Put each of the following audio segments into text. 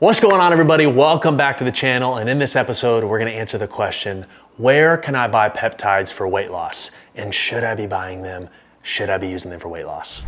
What's going on, everybody? Welcome back to the channel. And in this episode, we're gonna answer the question, where can I buy peptides for weight loss? And should I be buying them? Should I be using them for weight loss?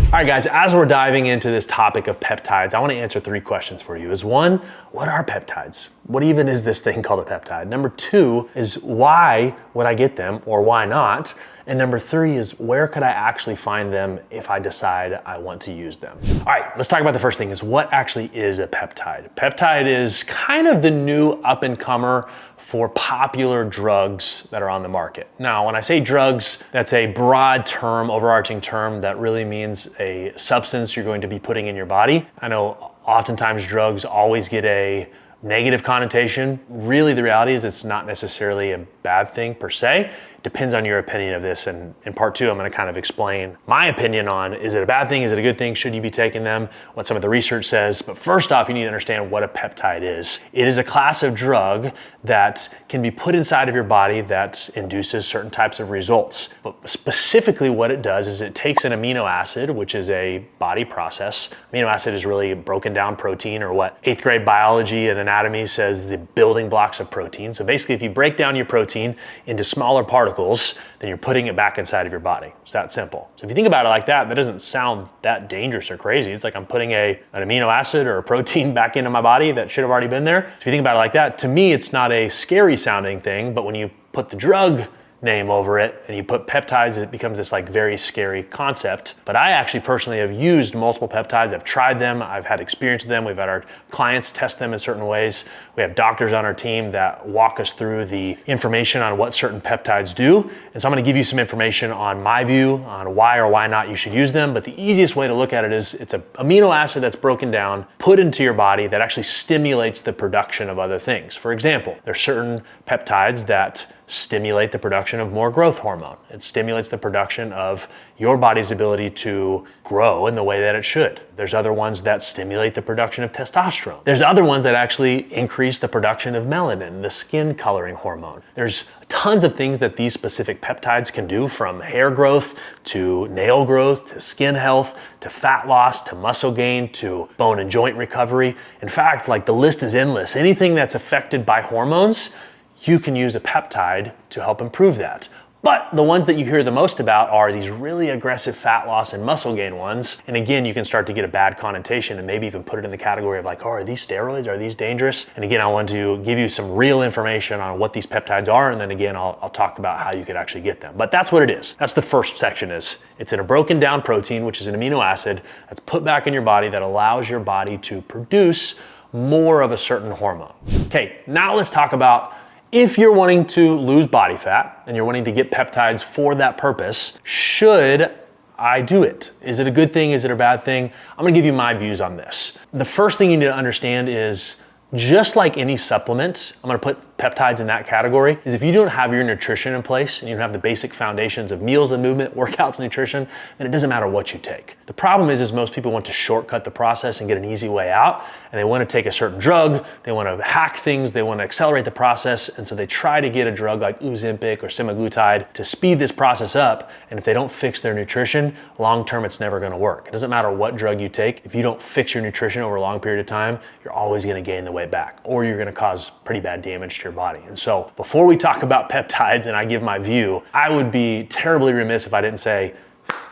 All right, guys, as we're diving into this topic of peptides, I want to answer three questions for you. One, what are peptides? What even is this thing called a peptide? Number two is why would I get them or why not? And number three is where could I actually find them if I decide I want to use them? All right, let's talk about the first thing is what actually is a peptide? Peptide is kind of the new up and comer for popular drugs that are on the market. Now, when I say drugs, that's a broad term, overarching term that really means a substance you're going to be putting in your body. I know oftentimes drugs always get a negative connotation. Really, the reality is it's not necessarily a bad thing per se. It depends on your opinion of this. And in part two, I'm gonna kind of explain my opinion on, is it a bad thing? Is it a good thing? Should you be taking them? What some of the research says. But first off, you need to understand what a peptide is. It is a class of drug that can be put inside of your body that induces certain types of results. But specifically what it does is it takes an amino acid, which is a body process. Amino acid is really broken down protein, or what 8th grade biology and anatomy says the building blocks of protein. So basically, if you break down your protein into smaller particles, then you're putting it back inside of your body. It's that simple. So if you think about it like that, that doesn't sound that dangerous or crazy. It's like I'm putting an amino acid or a protein back into my body that should have already been there. So if you think about it like that, to me, it's not a scary sounding thing, but when you put the drug name over it and you put peptides, it becomes this like very scary concept. But I actually personally have used multiple peptides. I've tried them. I've had experience with them. We've had our clients test them in certain ways. We have doctors on our team that walk us through the information on what certain peptides do. And so I'm gonna give you some information on my view on why or why not you should use them. But the easiest way to look at it is it's an amino acid that's broken down, put into your body that actually stimulates the production of other things. For example, there's certain peptides that stimulate the production of more growth hormone. It stimulates the production of your body's ability to grow in the way that it should. There's other ones that stimulate the production of testosterone. There's other ones that actually increase the production of melanin, the skin coloring hormone. There's tons of things that these specific peptides can do, from hair growth to nail growth to skin health to fat loss to muscle gain to bone and joint recovery. In fact, like the list is endless. Anything that's affected by hormones, you can use a peptide to help improve that. But the ones that you hear the most about are these really aggressive fat loss and muscle gain ones. And again, you can start to get a bad connotation and maybe even put it in the category of like, oh, are these steroids? Are these dangerous? And again, I want to give you some real information on what these peptides are. And then again, I'll talk about how you could actually get them. But that's what it is. That's the first section is. It's in a broken down protein, which is an amino acid that's put back in your body that allows your body to produce more of a certain hormone. Okay, now let's talk about if you're wanting to lose body fat and you're wanting to get peptides for that purpose, should I do it? Is it a good thing? Is it a bad thing? I'm gonna give you my views on this. The first thing you need to understand is, just like any supplement, I'm gonna put peptides in that category, is if you don't have your nutrition in place and you don't have the basic foundations of meals and movement, workouts, nutrition, then it doesn't matter what you take. The problem is most people want to shortcut the process and get an easy way out, and they wanna take a certain drug, they wanna hack things, they wanna accelerate the process, and so they try to get a drug like Ozempic or semaglutide to speed this process up, and if they don't fix their nutrition, long-term it's never gonna work. It doesn't matter what drug you take, if you don't fix your nutrition over a long period of time, you're always gonna gain the weight back, or you're gonna cause pretty bad damage to your body. And so before we talk about peptides and I give my view, I would be terribly remiss if I didn't say,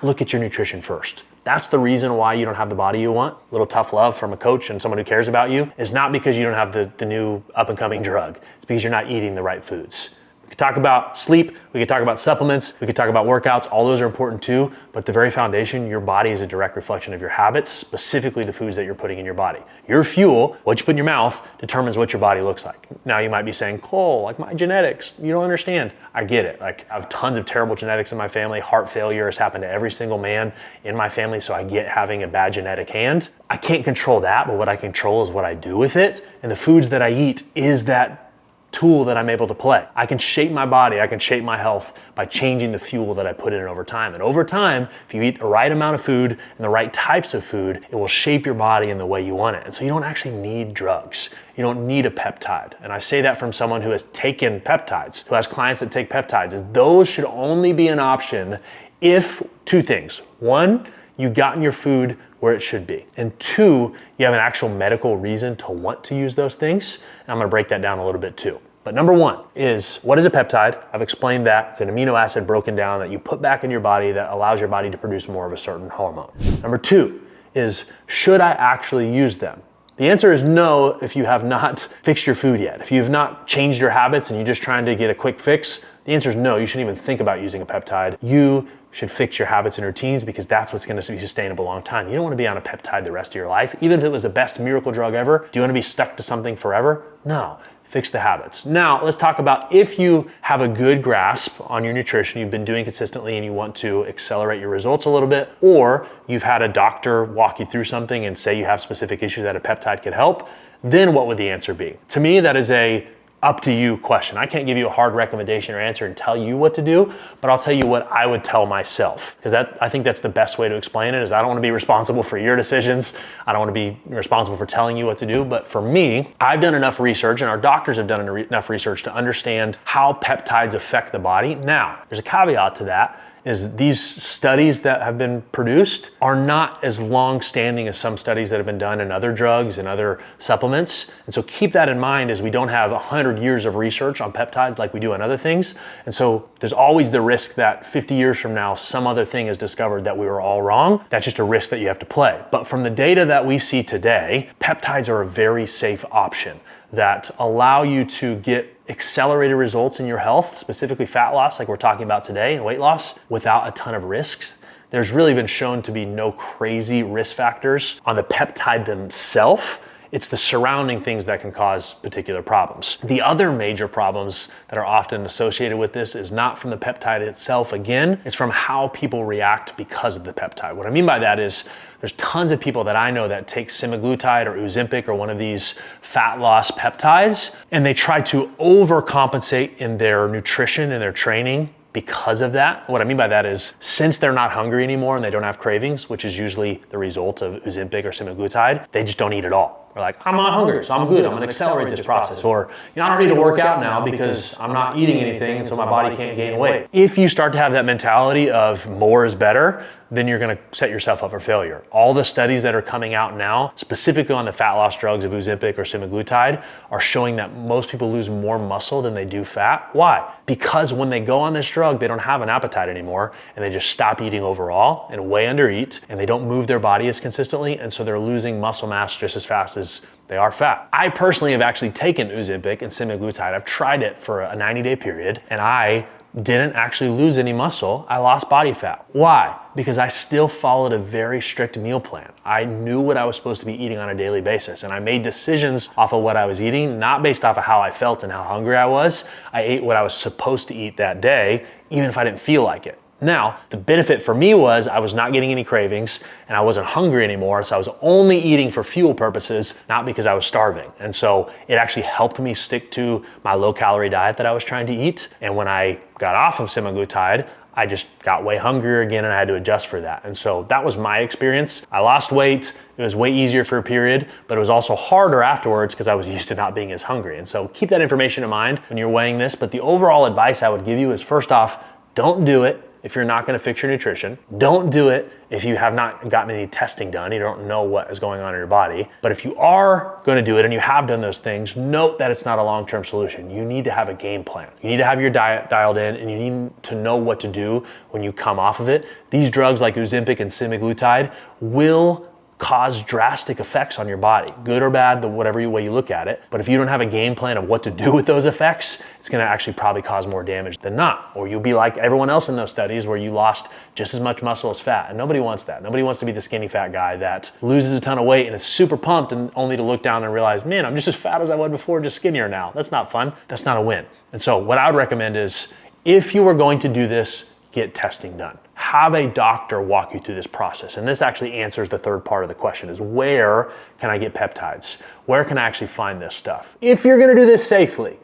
look at your nutrition first. That's the reason why you don't have the body you want. A little tough love from a coach and someone who cares about you is not because you don't have the new up and coming drug. It's because you're not eating the right foods. We could talk about sleep, we could talk about supplements, we could talk about workouts, all those are important too, but the very foundation, your body is a direct reflection of your habits, specifically the foods that you're putting in your body. Your fuel, what you put in your mouth, determines what your body looks like. Now you might be saying, Cole, like my genetics, you don't understand. I get it. Like I have tons of terrible genetics in my family. Heart failure has happened to every single man in my family, so I get having a bad genetic hand. I can't control that, but what I control is what I do with it. And the foods that I eat is that tool that I'm able to play. I can shape my body, I can shape my health by changing the fuel that I put in over time. And over time, if you eat the right amount of food and the right types of food, it will shape your body in the way you want it. And so you don't actually need drugs. You don't need a peptide. And I say that from someone who has taken peptides, who has clients that take peptides, is those should only be an option if two things. One, you've gotten your food where it should be. And two, you have an actual medical reason to want to use those things. And I'm gonna break that down a little bit too. But number one is, what is a peptide? I've explained that. It's an amino acid broken down that you put back in your body that allows your body to produce more of a certain hormone. Number two is, should I actually use them? The answer is no if you have not fixed your food yet. If you have not changed your habits and you're just trying to get a quick fix, the answer is no. You shouldn't even think about using a peptide. You should fix your habits and routines because that's what's gonna be sustainable a long time. You don't wanna be on a peptide the rest of your life. Even if it was the best miracle drug ever, do you wanna be stuck to something forever? No. Fix the habits. Now, let's talk about if you have a good grasp on your nutrition, you've been doing consistently and you want to accelerate your results a little bit, or you've had a doctor walk you through something and say you have specific issues that a peptide could help, then what would the answer be? To me, that is a up to you question. I can't give you a hard recommendation or answer and tell you what to do, but I'll tell you what I would tell myself. Because I think that's the best way to explain it, is I don't want to be responsible for your decisions. I don't want to be responsible for telling you what to do. But for me, I've done enough research and our doctors have done enough research to understand how peptides affect the body. Now, there's a caveat to that, is these studies that have been produced are not as long-standing as some studies that have been done in other drugs and other supplements. And so keep that in mind, as we don't have 100 years of research on peptides like we do on other things. And so there's always the risk that 50 years from now, some other thing is discovered that we were all wrong. That's just a risk that you have to play. But from the data that we see today, peptides are a very safe option that allow you to get accelerated results in your health, specifically fat loss like we're talking about today, and weight loss, without a ton of risks. There's really been shown to be no crazy risk factors on the peptide themselves. It's the surrounding things that can cause particular problems. The other major problems that are often associated with this is not from the peptide itself. Again, it's from how people react because of the peptide. What I mean by that is there's tons of people that I know that take semaglutide or Ozempic or one of these fat loss peptides, and they try to overcompensate in their nutrition and their training because of that. What I mean by that is, since they're not hungry anymore and they don't have cravings, which is usually the result of Ozempic or semaglutide, they just don't eat at all. We're like, I'm not hungry, so I'm good. I'm gonna accelerate this process. Or, I don't need to work out now because I'm not eating anything, and so my body can't gain weight. If you start to have that mentality of more is better, then you're gonna set yourself up for failure. All the studies that are coming out now, specifically on the fat loss drugs of Ozempic or semaglutide, are showing that most people lose more muscle than they do fat. Why? Because when they go on this drug, they don't have an appetite anymore, and they just stop eating overall and way undereat, and they don't move their body as consistently, and so they're losing muscle mass just as fast as they are fat. I personally have actually taken Ozempic and semaglutide. I've tried it for a 90-day period, and I didn't actually lose any muscle. I lost body fat. Why? Because I still followed a very strict meal plan. I knew what I was supposed to be eating on a daily basis, and I made decisions off of what I was eating, not based off of how I felt and how hungry I was. I ate what I was supposed to eat that day, even if I didn't feel like it. Now, the benefit for me was I was not getting any cravings and I wasn't hungry anymore, so I was only eating for fuel purposes, not because I was starving. And so it actually helped me stick to my low-calorie diet that I was trying to eat. And when I got off of semaglutide, I just got way hungrier again and I had to adjust for that. And so that was my experience. I lost weight. It was way easier for a period, but it was also harder afterwards because I was used to not being as hungry. And so keep that information in mind when you're weighing this. But the overall advice I would give you is, first off, don't do it if you're not gonna fix your nutrition. Don't do it if you have not gotten any testing done, you don't know what is going on in your body. But if you are gonna do it and you have done those things, note that it's not a long-term solution. You need to have a game plan. You need to have your diet dialed in, and you need to know what to do when you come off of it. These drugs like Ozempic and semaglutide will cause drastic effects on your body, good or bad, whatever way you look at it. But if you don't have a game plan of what to do with those effects, it's gonna actually probably cause more damage than not. Or you'll be like everyone else in those studies where you lost just as much muscle as fat. And nobody wants that. Nobody wants to be the skinny fat guy that loses a ton of weight and is super pumped and only to look down and realize, man, I'm just as fat as I was before, just skinnier now. That's not fun. That's not a win. And so what I would recommend is, if you are going to do this, get testing done. Have a doctor walk you through this process. And this actually answers the third part of the question, is where can I get peptides? Where can I actually find this stuff? If you're gonna do this safely,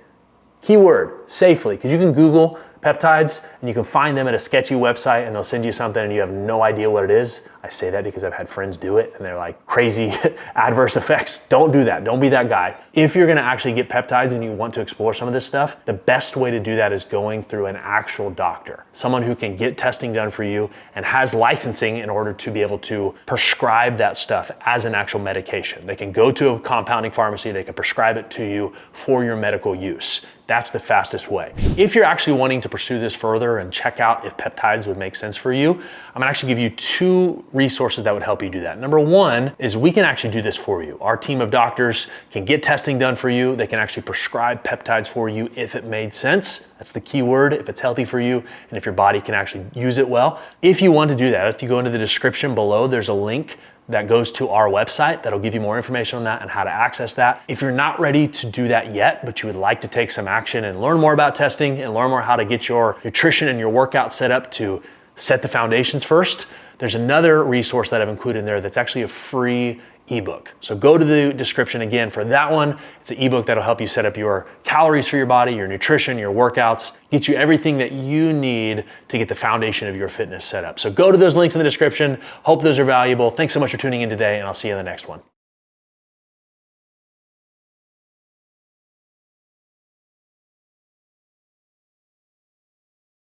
keyword, safely, because you can Google peptides and you can find them at a sketchy website and they'll send you something and you have no idea what it is. I say that because I've had friends do it and they're like crazy adverse effects. Don't do that. Don't be that guy. If you're gonna actually get peptides and you want to explore some of this stuff, the best way to do that is going through an actual doctor, someone who can get testing done for you and has licensing in order to be able to prescribe that stuff as an actual medication. They can go to a compounding pharmacy, they can prescribe it to you for your medical use. That's the fastest way. If you're actually wanting to pursue this further and check out if peptides would make sense for you, I'm gonna actually give you 2 resources that would help you do that. Number 1 is we can actually do this for you. Our team of doctors can get testing done for you. They can actually prescribe peptides for you if it made sense. That's the key word, if it's healthy for you and if your body can actually use it well. If you want to do that, if you go into the description below, there's a link that goes to our website that'll give you more information on that and how to access that. If you're not ready to do that yet, but you would like to take some action and learn more about testing and learn more how to get your nutrition and your workout set up to set the foundations first, there's another resource that I've included in there that's actually a free ebook. So go to the description again for that one. It's an ebook that'll help you set up your calories for your body, your nutrition, your workouts, get you everything that you need to get the foundation of your fitness set up. So go to those links in the description. Hope those are valuable. Thanks so much for tuning in today, and I'll see you in the next one.